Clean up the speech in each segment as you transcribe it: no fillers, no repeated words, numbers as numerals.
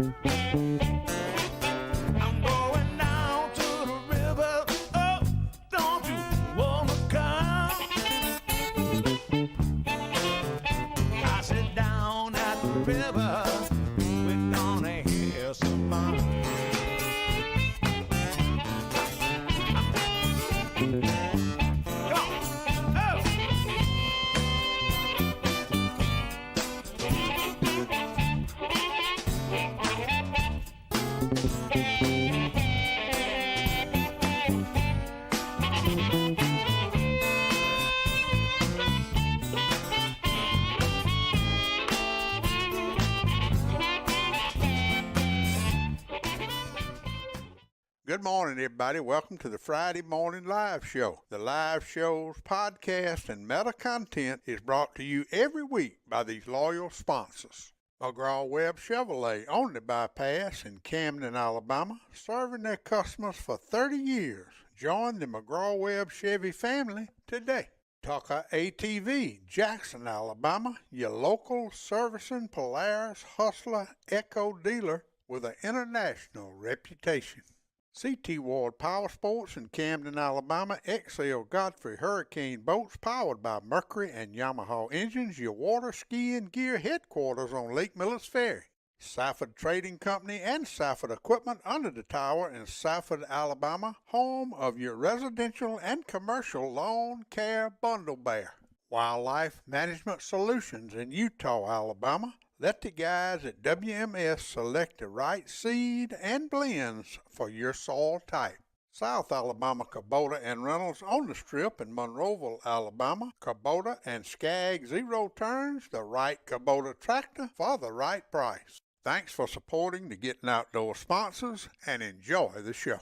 I'm going down to the river. Oh, don't you wanna come? I sit down at the river. We're gonna hear some fun. Good morning, everybody. Welcome to the Friday Morning Live Show. The live show's podcast and meta content is brought to you every week by these loyal sponsors. McGraw-Webb Chevrolet on the bypass in Camden, Alabama, serving their customers for 30 years. Join the McGraw-Webb Chevy family today. Tucker ATV, Jackson, Alabama, your local servicing Polaris Hustler Echo dealer with an international reputation. CT Ward Power Sports in Camden, Alabama, XL Godfrey Hurricane Boats powered by Mercury and Yamaha engines, your water skiing gear headquarters on Lake Millers Ferry. Safford Trading Company and Safford Equipment under the tower in Safford, Alabama, home of your residential and commercial lawn care bundle bear. Wildlife Management Solutions in Eutaw, Alabama. Let the guys at WMS select the right seed and blends for your soil type. South Alabama Kubota and Reynolds on the Strip in Monroeville, Alabama. Kubota and Skag Zero Turns, the right Kubota tractor for the right price. Thanks for supporting the Gettin Outdoor sponsors and enjoy the show.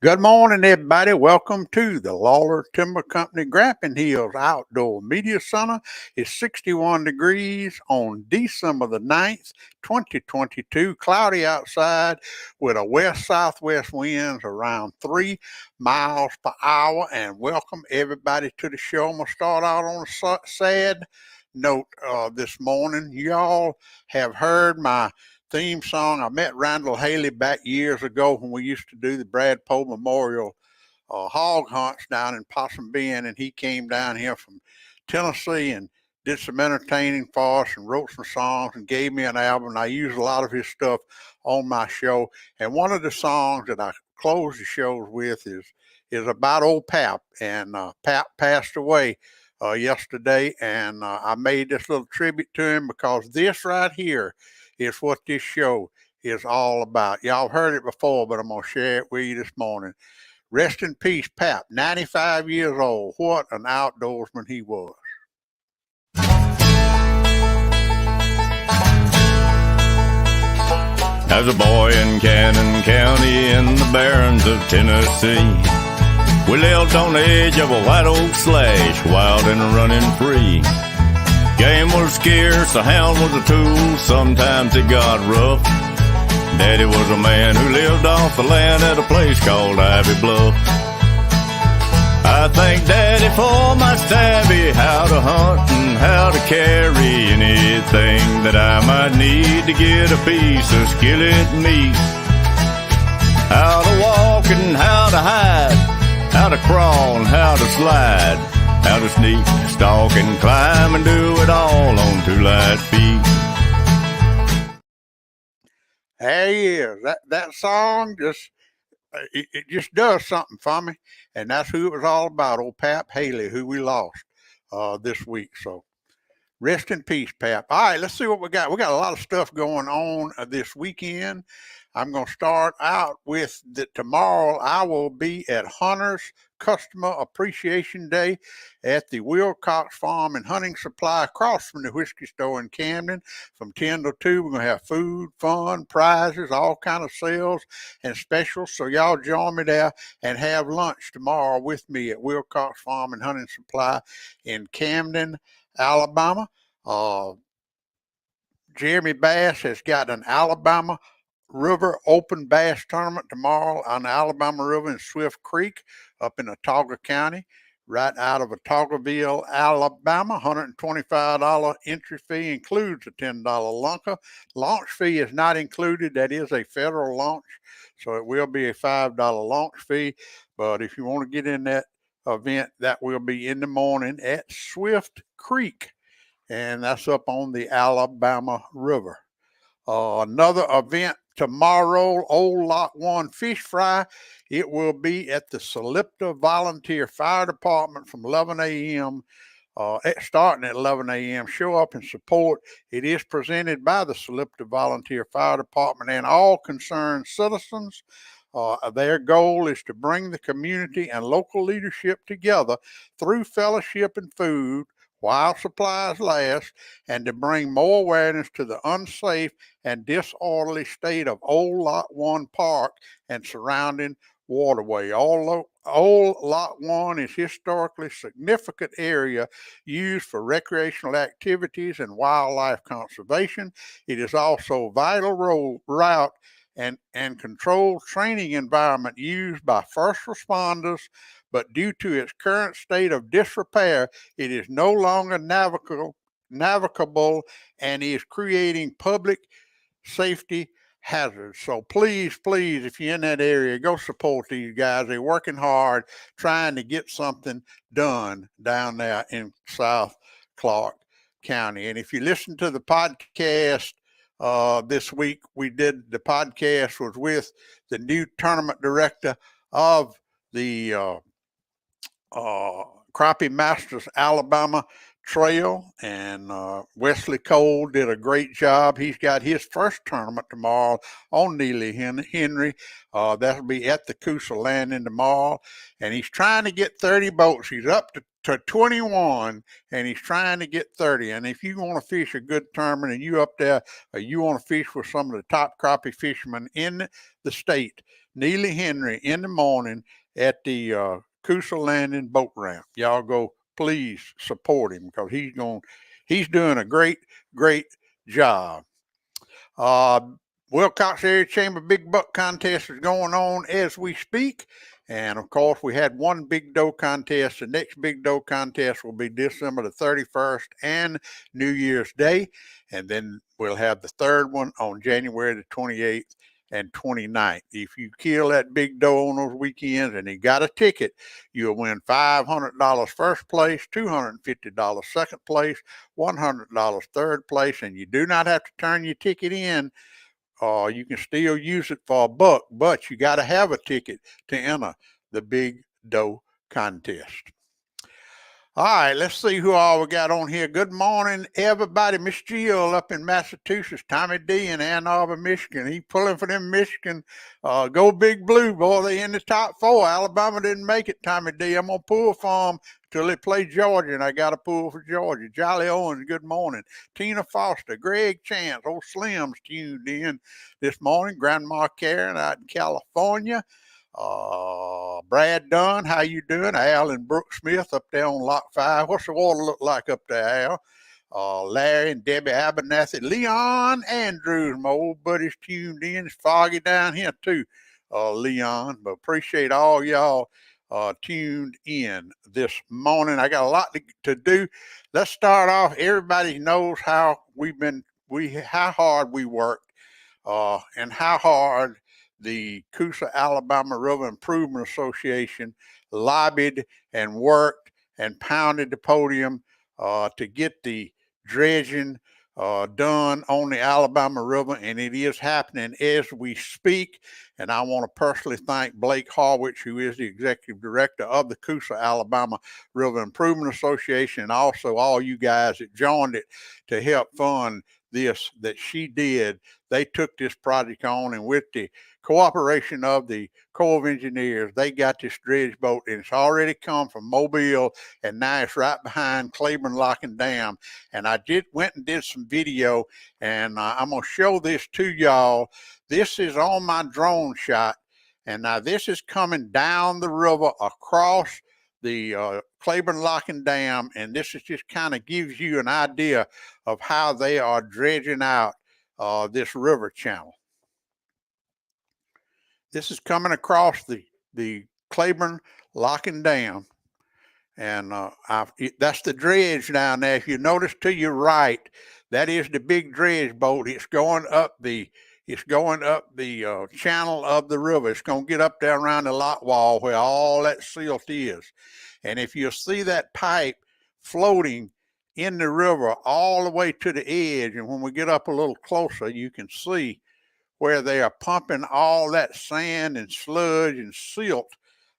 Good morning, everybody. Welcome to the Lawler Timber Company Grappling Hills Outdoor Media Center. It's 61 degrees on December the 9th, 2022. Cloudy outside with a west-southwest winds around 3 miles per hour. And welcome everybody to the show. I'm going to start out on a sad note this morning. Y'all have heard my theme song. I met Randall Haley back years ago when we used to do the Brad Poe Memorial hog hunts down in Possum Bend, and he came down here from Tennessee and did some entertaining for us and wrote some songs and gave me an album. And I use a lot of his stuff on my show. And one of the songs that I close the shows with is about old Pap. And Pap passed away yesterday, and I made this little tribute to him because this right here is what this show is all about. Y'all heard it before, but I'm going to share it with you this morning. Rest in peace, Pap, 95 years old. What an outdoorsman he was. As a boy in Cannon County in the Barrens of Tennessee, we lived on the edge of a white oak slash, wild and running free. Game was scarce, a hound was a tool, sometimes it got rough. Daddy was a man who lived off the land at a place called Ivy Bluff. I thank Daddy for my savvy, how to hunt and how to carry anything that I might need to get a piece of skillet meat. How to walk and how to hide, how to crawl and how to slide, how to sneak, stalk, and climb, and do it all on 2 light feet. There he is. That song just it just does something for me, and that's who it was all about. Old Pap Haley, who we lost this week. So rest in peace, Pap. All right, let's see what we got. We got a lot of stuff going on this weekend. I'm going to start out with that tomorrow I will be at Hunter's Customer Appreciation Day at the Wilcox Farm and Hunting Supply across from the whiskey store in Camden from 10 to 2. We're going to have food, fun, prizes, all kind of sales and specials. So y'all join me there and have lunch tomorrow with me at Wilcox Farm and Hunting Supply in Camden, Alabama. Jeremy Bass has got an Alabama River Open Bass Tournament tomorrow on the Alabama River in Swift Creek up in Autauga County. right out of Otagoville, Alabama. $125 entry fee, includes a $10 lunker. Launch fee is not included. That is a federal launch, so it will be a $5 launch fee. But if you want to get in that event, that will be in the morning at Swift Creek, and that's up on the Alabama River. Another event tomorrow, Old Lock 1 Fish Fry. It will be at the Solipta Volunteer Fire Department from 11 a.m. Starting at 11 a.m. Show up and support. It is presented by the Solipta Volunteer Fire Department and all concerned citizens. Their goal is to bring the community and local leadership together through fellowship and food while supplies last, and to bring more awareness to the unsafe and disorderly state of Old Lot 1 Park and surrounding waterway. Old Lot 1 is historically significant area used for recreational activities and wildlife conservation. It is also a vital route and controlled training environment used by first responders, but due to its current state of disrepair, it is no longer navigable and is creating public safety hazards. So please, if you're in that area, go support these guys. They're working hard trying to get something done down there in South Clark County. And if you listen to the podcast this week, the podcast was with the new tournament director of the Crappie Masters Alabama Trail, and Wesley Cole did a great job. He's got his first tournament tomorrow on Neely Henry. That'll be at the Coosa Landing tomorrow, and he's trying to get 30 boats. He's up to 21, and he's trying to get 30. And if you want to fish a good tournament and you up there, you want to fish with some of the top crappie fishermen in the state, Neely Henry in the morning at the Coosa Landing boat ramp. Y'all go, please support him, because he's doing a great job. Wilcox Area Chamber Big Buck Contest is going on as we speak. And of course, we had one Big Doe contest. The next Big Doe contest will be December the 31st and New Year's Day. And then we'll have the third one on January the 28th and 29th. If you kill that big doe on those weekends and you got a ticket, you'll win $500 first place, $250 second place, $100 third place, and you do not have to turn your ticket in. You can still use it for $1, but you got to have a ticket to enter the Big Doe contest. All right, let's see who all we got on here. Good morning, everybody. Miss Jill up in Massachusetts. Tommy D in Ann Arbor, Michigan. He pulling for them Michigan. Go Big Blue, boy. They in the top 4. Alabama didn't make it, Tommy D. I'm going to pull for them till they play Georgia, and I got to pull for Georgia. Jolly Owens, good morning. Tina Foster, Greg Chance, old Slim's tuned in this morning. Grandma Karen out in California. Brad Dunn, how you doing? Al and Brooke Smith up there on Lock 5. What's the water look like up there, Al? Larry and Debbie Abernathy. Leon Andrews, my old buddies, tuned in. It's foggy down here too, Leon. But appreciate all y'all tuned in this morning. I got a lot to do. Let's start off. Everybody knows how how hard we worked, and how hard the Coosa Alabama River Improvement Association lobbied and worked and pounded the podium to get the dredging done on the Alabama River, and it is happening as we speak. And I want to personally thank Blake Harwich, who is the executive director of the Coosa Alabama River Improvement Association, and also all you guys that joined it to help fund this that she did. They took this project on, and with the cooperation of the Corps of Engineers, they got this dredge boat, and it's already come from Mobile, and now it's right behind Claiborne Lock and Dam. And I went and did some video, and I'm going to show this to y'all. This is on my drone shot, and now this is coming down the river across the Claiborne Lock and Dam, and this is just kind of gives you an idea of how they are dredging out this river channel. This is coming across the Claiborne Lock and Dam, And that's the dredge down there. If you notice to your right, that is the big dredge boat. It's going up the channel of the river. It's going to get up there around the lock wall where all that silt is. And if you see that pipe floating in the river all the way to the edge, and when we get up a little closer, you can see where they are pumping all that sand and sludge and silt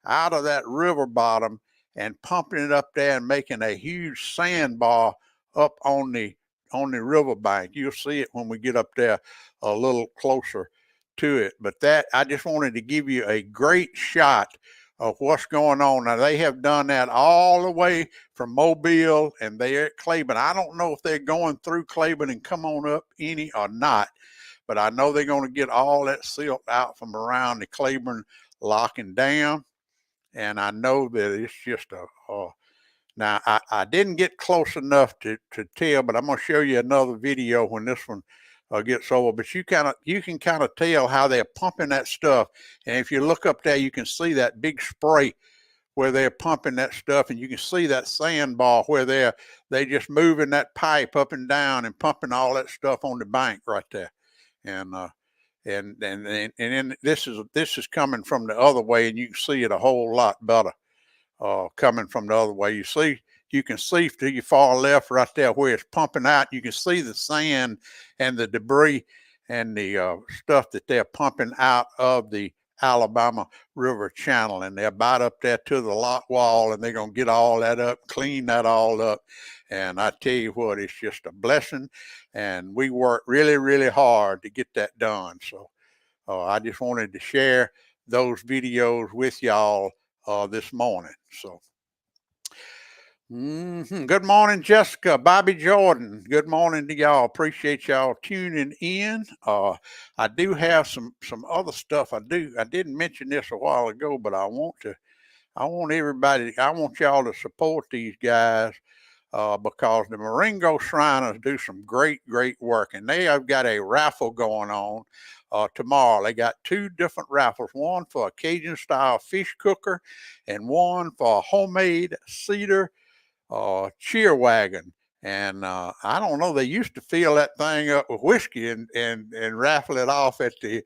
out of that river bottom and pumping it up there and making a huge sandbar up on the riverbank. You'll see it when we get up there a little closer to it. But that, I just wanted to give you a great shot of what's going on. Now, they have done that all the way from Mobile, and they're at Claiborne. I don't know if they're going through Claiborne and come on up any or not, but I know they're going to get all that silt out from around the Claiborne lock and dam. And I know that it's just now I didn't get close enough to tell, but I'm going to show you another video when this one gets over. But you can kind of tell how they're pumping that stuff. And if you look up there, you can see that big spray where they're pumping that stuff, and you can see that sandbar where they just moving that pipe up and down and pumping all that stuff on the bank right there. And then this is coming from the other way, and you can see it a whole lot better coming from the other way. You can see to your far left right there where it's pumping out. You can see the sand and the debris and the stuff that they're pumping out of the Alabama River channel, and they're about up there to the lock wall, and they're going to get all that up, clean that all up. And I tell you what, it's just a blessing, and we work really, really hard to get that done. So I just wanted to share those videos with y'all this morning. So good morning, Jessica, Bobby Jordan. Good morning to y'all. Appreciate y'all tuning in. I do have some other stuff. I didn't mention this a while ago, but I want y'all to support these guys because the Marengo Shriners do some great work, and they have got a raffle going on tomorrow. They got two different raffles, one for a Cajun style fish cooker and one for a homemade cedar cheer wagon. And I don't know, they used to fill that thing up with whiskey and raffle it off at the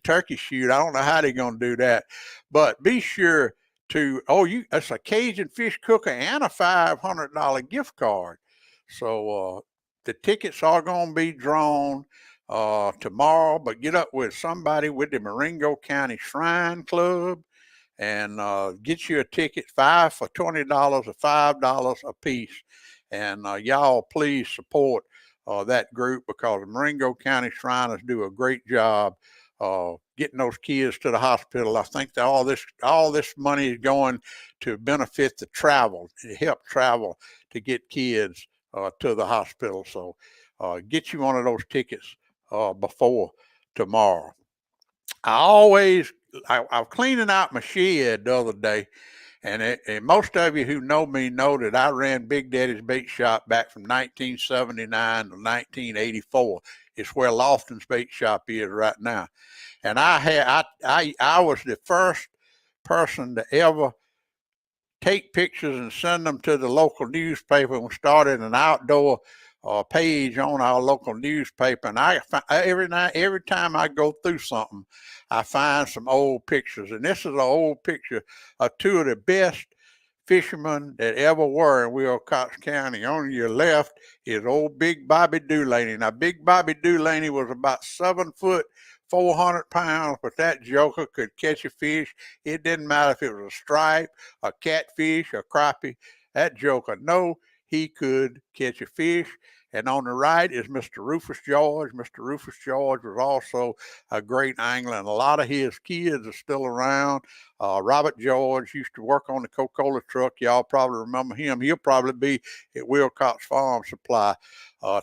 turkey shoot. I don't know how they're going to do that, but be sure to it's a Cajun fish cooker and a $500 gift card. So the tickets are going to be drawn tomorrow, but get up with somebody with the Marengo County Shrine Club and get you a ticket, 5 for $20 or $5 a piece. And y'all please support that group, because the Marengo County Shriners do a great job getting those kids to the hospital. I think that all this money is going to benefit the travel, to help travel to get kids to the hospital. So get you one of those tickets before tomorrow. I was cleaning out my shed the other day, and most of you who know me know that I ran Big Daddy's Bait Shop back from 1979 to 1984. It's where Lofton's Bait Shop is right now. And I was the first person to ever take pictures and send them to the local newspaper. We started an outdoor page on our local newspaper, and every time I go through something, I find some old pictures. And this is an old picture of two of the best fishermen that ever were in Wilcox County. On your left is old Big Bobby Dulaney. Now, Big Bobby Dulaney was about 7 foot, 400 pounds, but that joker could catch a fish. It didn't matter if it was a stripe, a catfish, a crappie. That joker, he could catch a fish. And on the right is Mr. Rufus George. Mr. Rufus George was also a great angler, and a lot of his kids are still around. Robert George used to work on the Coca-Cola truck. Y'all probably remember him. He'll probably be at Wilcox Farm Supply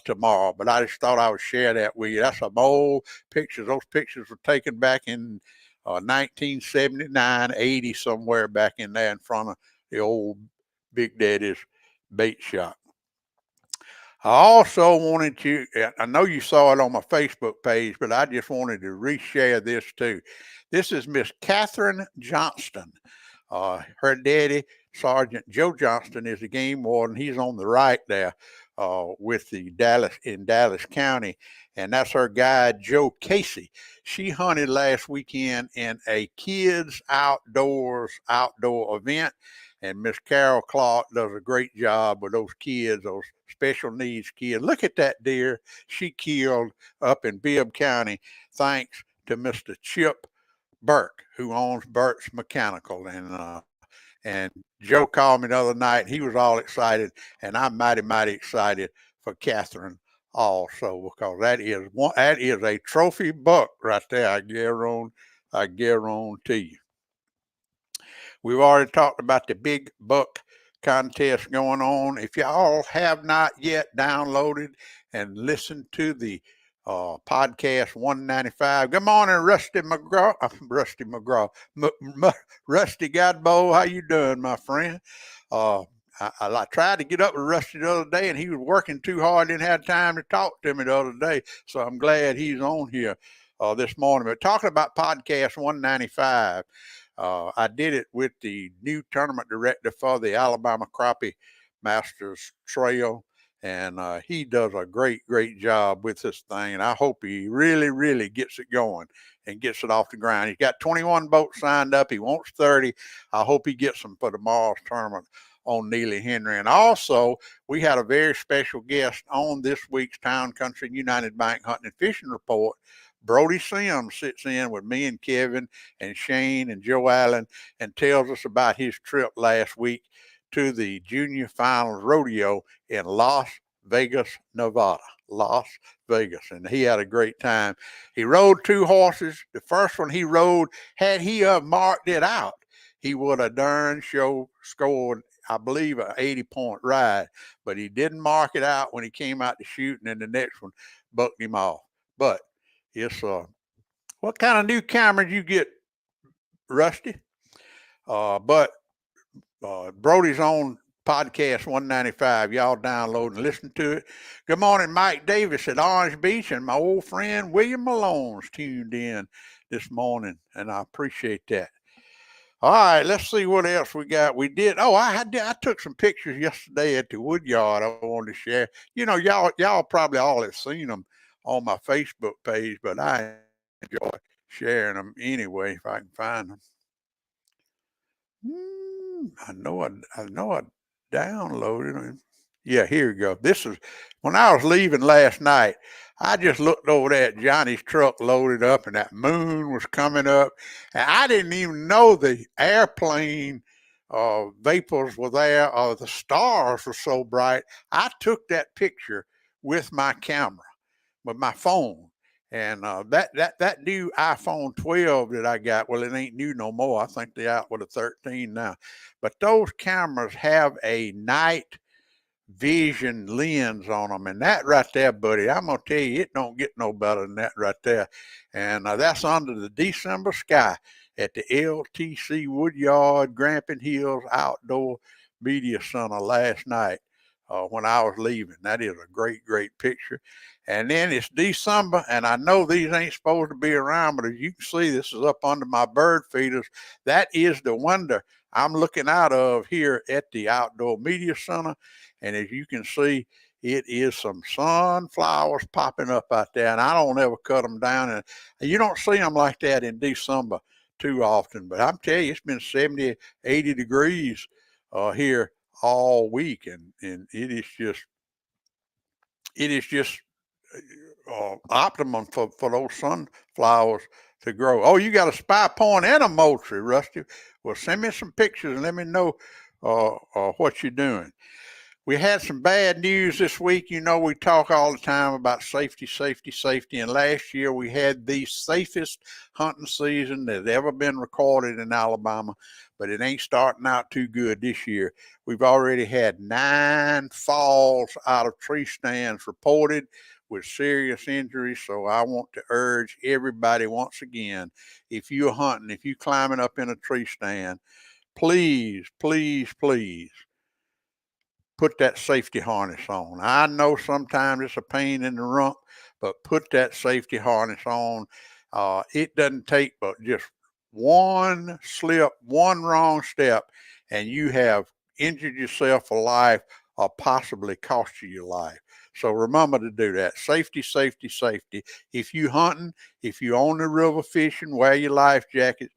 tomorrow. But I just thought I would share that with you. That's some old pictures. Those pictures were taken back in 1979, 80, somewhere back in there in front of the old Big Daddy's Bait Shop. I also wanted to, I know you saw it on my Facebook page, but I just wanted to reshare this too. This is Miss Catherine Johnston. Her daddy, Sergeant Joe Johnston, is the game warden. He's on the right there with the Dallas County, and that's her guide, Joe Casey. She hunted last weekend in a kids outdoor event, and Miss Carol Clark does a great job with those kids, those special needs kids. Look at that deer she killed up in Bibb County, thanks to Mr. Chip Burke, who owns Burke's Mechanical. And Joe called me the other night. He was all excited, and I'm mighty excited for Catherine also, because that is a trophy buck right there. I guarantee you. We've already talked about the big buck contest going on. If y'all have not yet downloaded and listened to the podcast 195. Good morning, Rusty McGraw. Rusty Godbow. How you doing, my friend? I tried to get up with Rusty the other day, and he was working too hard, didn't have time to talk to me the other day. So I'm glad he's on here this morning. But talking about podcast 195, I did it with the new tournament director for the Alabama Crappie Masters Trail. And he does a great job with this thing. And I hope he really gets it going and gets it off the ground. He's got 21 boats signed up. He wants 30. I hope he gets them for tomorrow's tournament on Neely Henry. And also, we had a very special guest on this week's Town Country United Bank Hunting and Fishing Report. Brody Sims sits in with me and Kevin and Shane and Joe Allen and tells us about his trip last week to the Junior Finals Rodeo in Las Vegas, Nevada. Las Vegas. And he had a great time. He rode 2 horses. The first one he rode, had he marked it out, he would have darn sure scored, I believe, an 80-point ride. But he didn't mark it out when he came out to shoot, and then the next one bucked him off. But it's what kind of new cameras you get, Rusty? Brody's on podcast 195. Y'all download and listen to it. Good morning, Mike Davis at Orange Beach, and my old friend William Malone's tuned in this morning, and I appreciate that. All right, let's see what else we got. I took some pictures yesterday at the wood yard I wanted to share. You know, y'all probably all have seen them on my Facebook page, but I enjoy sharing them anyway if I can find them. I know I downloaded them. Yeah, here we go. This is when I was leaving last night. I just looked over there at Johnny's truck loaded up, and that moon was coming up, and I didn't even know the airplane vapors were there, or the stars were so bright. I took that picture with my camera, with my phone. And that new iPhone 12 that I got, well, it ain't new no more. I think they're out with a 13 now. But those cameras have a night vision lens on them. And that right there, buddy, I'm going to tell you, it don't get no better than that right there. And that's under the December sky at the LTC Woodyard Grampian Hills Outdoor Media Center last night when I was leaving. That is a great picture. And then it's December, and I know these ain't supposed to be around, but as you can see, this is up under my bird feeders. That is the window I'm looking out of here at the Outdoor Media Center. And as you can see, it is some sunflowers popping up out there, and I don't ever cut them down. And you don't see them like that in December too often. But I'm telling you, it's been 70, 80 degrees here all week, and it is just optimum for those sunflowers to grow. Oh, you got a spy point and a moultrie, Rusty. Well, send me some pictures and let me know what you're doing. We had some bad news this week. You know, we talk all the time about safety. And last year we had the safest hunting season that's ever been recorded in Alabama, but it ain't starting out too good this year. We've already had 9 falls out of tree stands reported with serious injuries. So I want to urge everybody once again, if you're hunting, if you're climbing up in a tree stand, please put that safety harness on. I know sometimes it's a pain in the rump, but put that safety harness on. It doesn't take but just one slip, one wrong step, and you have injured yourself for life or possibly cost you your life. So remember to do that. Safety, safety, safety. If you hunting, if you on the river fishing, wear your life jacket.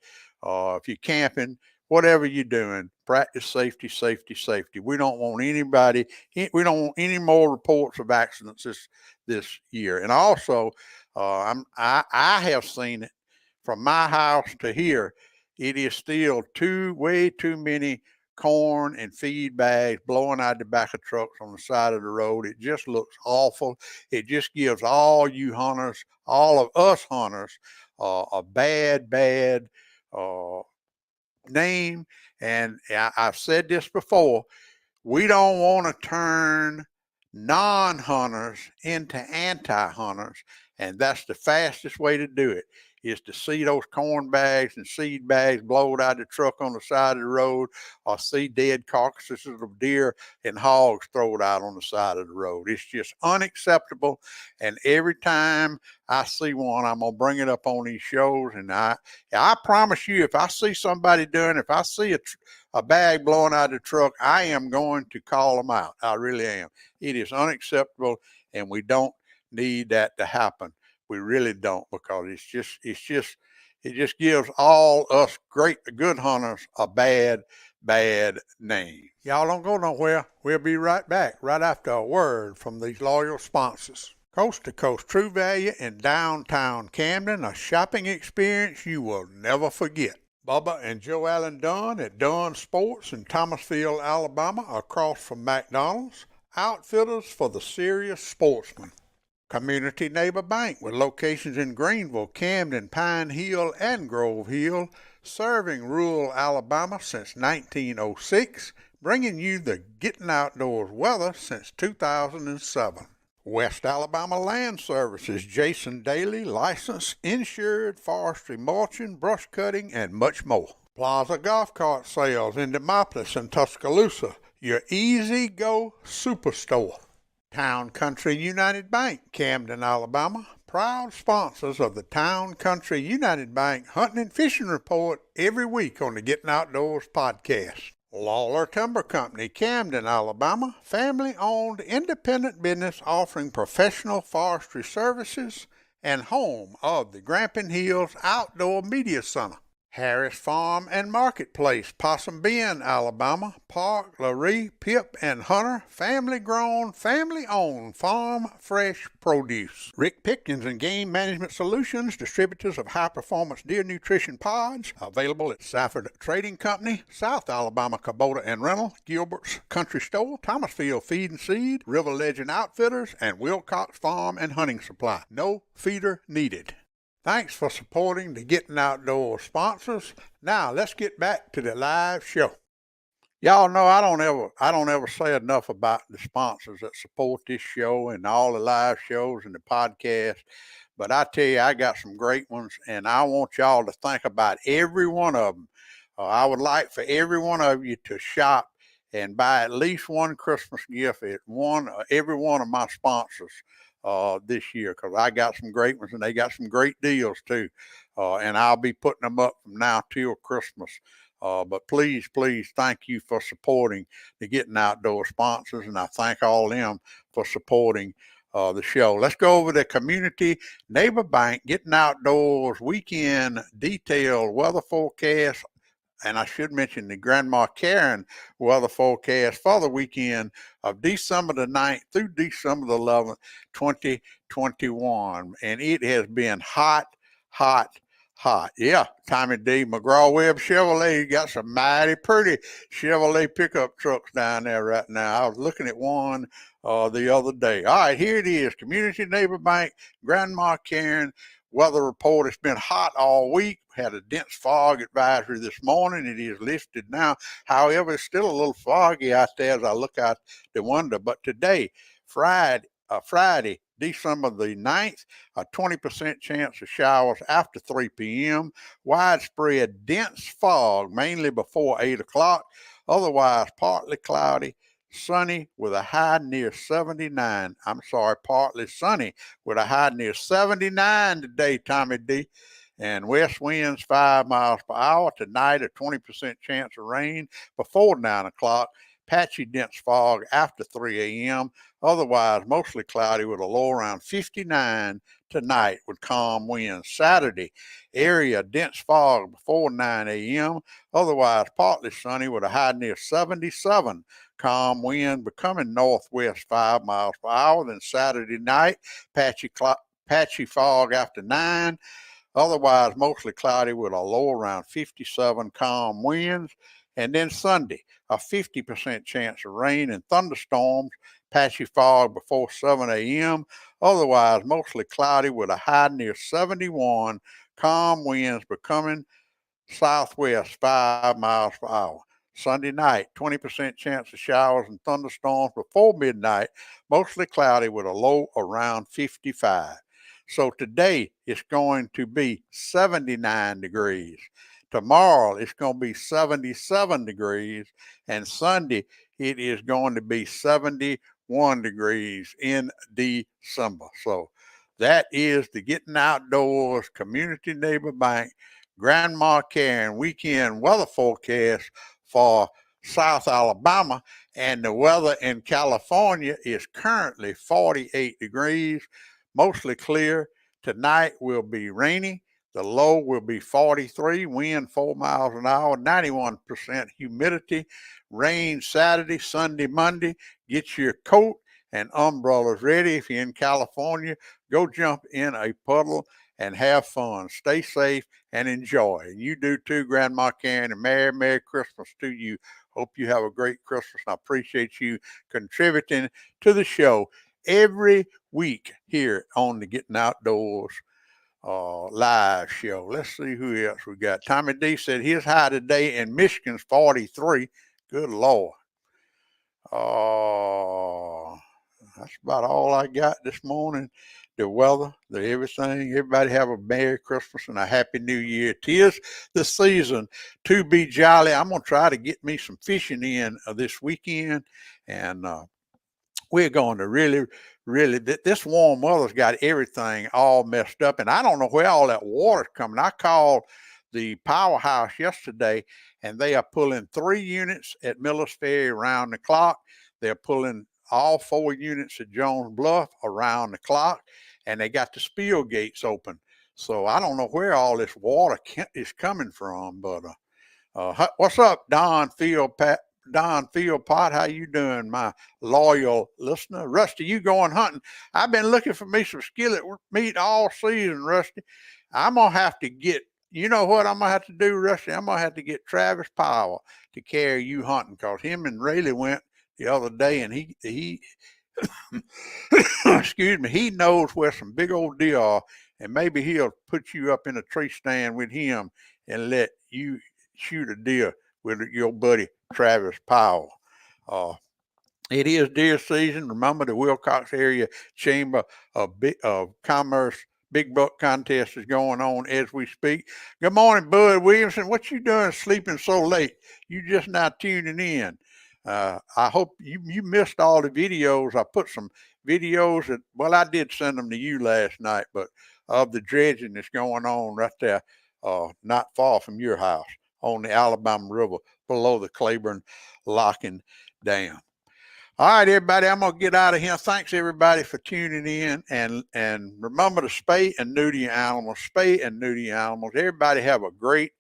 If you're camping, whatever you're doing, practice safety, safety, safety. We don't want any more reports of accidents this year. And also, I have seen it from my house to here. It is still way too many corn and feed bags blowing out the back of trucks on the side of the road. It just looks awful. It just gives all you hunters, all of us hunters, a bad name. And I've said this before, we don't want to turn non-hunters into anti-hunters, and that's the fastest way to do it, is to see those corn bags and seed bags blowed out of the truck on the side of the road, or see dead carcasses of deer and hogs thrown out on the side of the road. It's just unacceptable, and every time I see one, I'm going to bring it up on these shows, and I promise you, if I see somebody doing, if I see a bag blowing out of the truck, I am going to call them out. I really am. It is unacceptable, and we don't need that to happen. We really don't, because it just gives all us good hunters a bad name. Y'all don't go nowhere. We'll be right back right after a word from these loyal sponsors. Coast to Coast True Value in downtown Camden, a shopping experience you will never forget. Bubba and Joe Allen Dunn at Dunn Sports in Thomasville, Alabama, across from McDonald's. Outfitters for the serious sportsman. Community Neighbor Bank with locations in Greenville, Camden, Pine Hill, and Grove Hill, serving rural Alabama since 1906, bringing you the Gettin Outdoors weather since 2007. West Alabama Land Services, Jason Daly, licensed, insured, forestry mulching, brush cutting, and much more. Plaza Golf Cart Sales in Demopolis and Tuscaloosa, your easy go superstore. Town Country United Bank, Camden, Alabama, proud sponsors of the Town Country United Bank Hunting and Fishing Report every week on the Gettin Outdoors podcast. Lawler Timber Company, Camden, Alabama, family-owned independent business offering professional forestry services and home of the Grampian Hills Outdoor Media Center. Harris Farm and Marketplace, Possum Bend, Alabama, Park, Laree, Pip, and Hunter, family-grown, family-owned farm fresh produce. Rick Pickens and Game Management Solutions, distributors of high-performance deer nutrition pods, available at Safford Trading Company, South Alabama Kubota and Rental, Gilbert's Country Store, Thomasville Feed and Seed, River Legend Outfitters, and Wilcox Farm and Hunting Supply. No feeder needed. Thanks for supporting the Gettin Outdoors sponsors. Now let's get back to the live show. Y'all know I don't ever say enough about the sponsors that support this show and all the live shows and the podcast. But I tell you, I got some great ones, and I want y'all to think about every one of them. I would like for every one of you to shop and buy at least one Christmas gift at every one of my sponsors this year, because I got some great ones and they got some great deals too. And I'll be putting them up from now till Christmas. But please, thank you for supporting the Gettin Outdoors sponsors, and I thank all of them for supporting the show. Let's go over the Community Neighbor Bank Gettin Outdoors weekend detailed weather forecast. And I should mention the Grandma Karen weather forecast for the weekend of December the 9th through December the 11th, 2021. And it has been hot. Yeah, Tommy D. McGraw-Webb Chevrolet got some mighty pretty Chevrolet pickup trucks down there right now. I was looking at one the other day. All right, here it is. Community Neighbor Bank, Grandma Karen weather report. It's been hot all week. Had a dense fog advisory this morning. It is listed now. However, it's still a little foggy out there as I look out the window. But today, Friday, December the 9th, a 20% chance of showers after 3 p.m. Widespread dense fog, mainly before 8 o'clock. Otherwise, partly cloudy, sunny with a high near 79. Partly sunny with a high near 79 today, Tommy D. and west winds 5 miles per hour. Tonight, a 20% chance of rain before 9 o'clock. Patchy dense fog after 3 a.m. Otherwise, mostly cloudy with a low around 59 tonight with calm winds. Saturday, area dense fog before 9 a.m. Otherwise, partly sunny with a high near 77. Calm wind becoming northwest 5 miles per hour. Then Saturday night, patchy fog after 9. Otherwise, mostly cloudy with a low around 57, calm winds. And then Sunday, a 50% chance of rain and thunderstorms, patchy fog before 7 a.m. Otherwise, mostly cloudy with a high near 71, calm winds becoming southwest 5 miles per hour. Sunday night, 20% chance of showers and thunderstorms before midnight, mostly cloudy with a low around 55. So today it's going to be 79 degrees. Tomorrow it's going to be 77 degrees. And Sunday it is going to be 71 degrees in December. So that is the Getting Outdoors Community Neighbor Bank Grandma Karen weekend weather forecast for South Alabama. And the weather in California is currently 48 degrees, mostly clear. Tonight will be rainy. The low will be 43, wind 4 miles an hour, 91% humidity. Rain Saturday, Sunday, Monday. Get your coat and umbrellas ready. If you're in California, go jump in a puddle and have fun. Stay safe and enjoy. And you do too, Grandma Karen, and Merry Christmas to you. Hope you have a great Christmas. I appreciate you contributing to the show every week here on the Getting Outdoors live show. Let's see who else we got. Tommy D said his high today in Michigan's 43. Good Lord. That's about all I got this morning. The weather, the everything. Everybody have a Merry Christmas and a Happy New Year. 'Tis the season to be jolly. I'm going to try to get me some fishing in this weekend. And we're going to really, this warm weather's got everything all messed up. And I don't know where all that water's coming. I called the powerhouse yesterday, and they are pulling 3 units at Millers Ferry around the clock. They're pulling all 4 units at Jones Bluff around the clock, and they got the spill gates open. So I don't know where all this water is coming from, but what's up, Don Philpott? How you doing, my loyal listener? Rusty, you going hunting? I've been looking for me some skillet meat all season, Rusty. I'm going to have to get, you know what I'm going to have to do, Rusty? I'm going to have to get Travis Powell to carry you hunting, because him and Rayleigh went the other day, and he excuse me, he knows where some big old deer are, and maybe he'll put you up in a tree stand with him and let you shoot a deer with your buddy Travis Powell. It is deer season. Remember, the Wilcox Area Chamber of Commerce Big Buck Contest is going on as we speak. Good morning, Bud Williamson. What you doing sleeping so late? You just now tuning in. I hope you missed all the videos. I put some videos that, well, I did send them to you last night, but of the dredging that's going on right there, not far from your house on the Alabama River below the Claiborne Locking Dam. All right, everybody, I'm going to get out of here. Thanks, everybody, for tuning in. And remember to spay and neuter your animals. Spay and neuter your animals. Everybody have a great,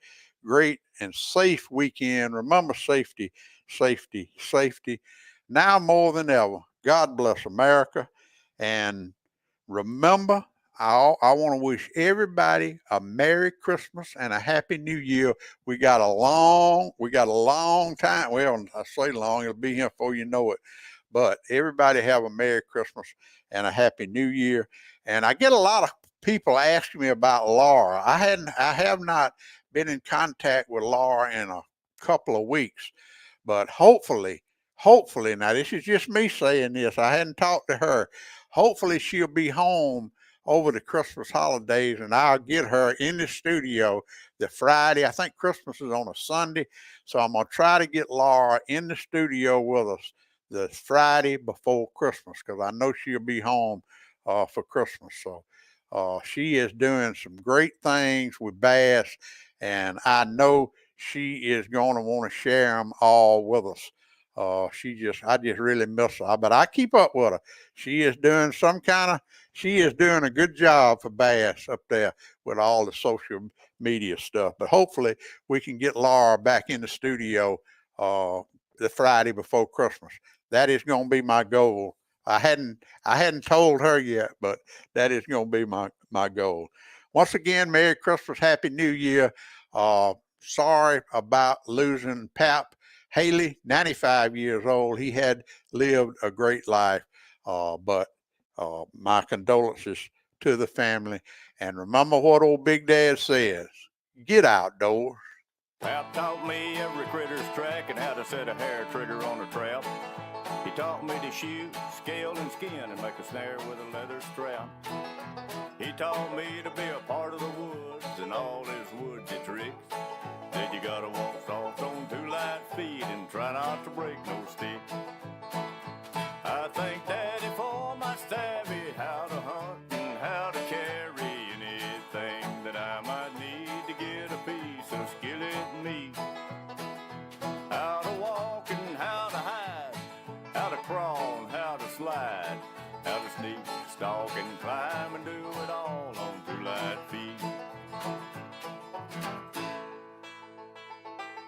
great, and safe weekend. Remember safety, safety, safety. Now more than ever, God bless America. And remember, I want to wish everybody a Merry Christmas and a Happy New Year. We got a long time. Well, I say long, it'll be here before you know it. But everybody have a Merry Christmas and a Happy New Year. And I get a lot of people asking me about Laura. I have not been in contact with Laura in a couple of weeks, but hopefully, now this is just me saying this. I hadn't talked to her. Hopefully she'll be home over the Christmas holidays, and I'll get her in the studio the Friday. I think Christmas is on a Sunday, so I'm going to try to get Laura in the studio with us the Friday before Christmas, because I know she'll be home for Christmas. So She is doing some great things with bass, and I know she is going to want to share them all with us. I just really miss her, but I keep up with her. She is doing she is doing a good job for bass up there with all the social media stuff. But hopefully we can get Laura back in the studio the Friday before Christmas. That is going to be my goal. I hadn't told her yet, but that is going to be my goal. Once again, Merry Christmas, Happy New Year. Sorry about losing Pap Haley, 95 years old. He had lived a great life, but my condolences to the family. And remember what old Big Dad says, get outdoors. Pap taught me every critter's track and how to set a hair trigger on a trap. He taught me to shoot, scale, and skin and make a snare with a leather strap. He taught me to be a part of the woods and all his woodsy tricks. Said you gotta walk soft on 2 light feet and try not to break no stick.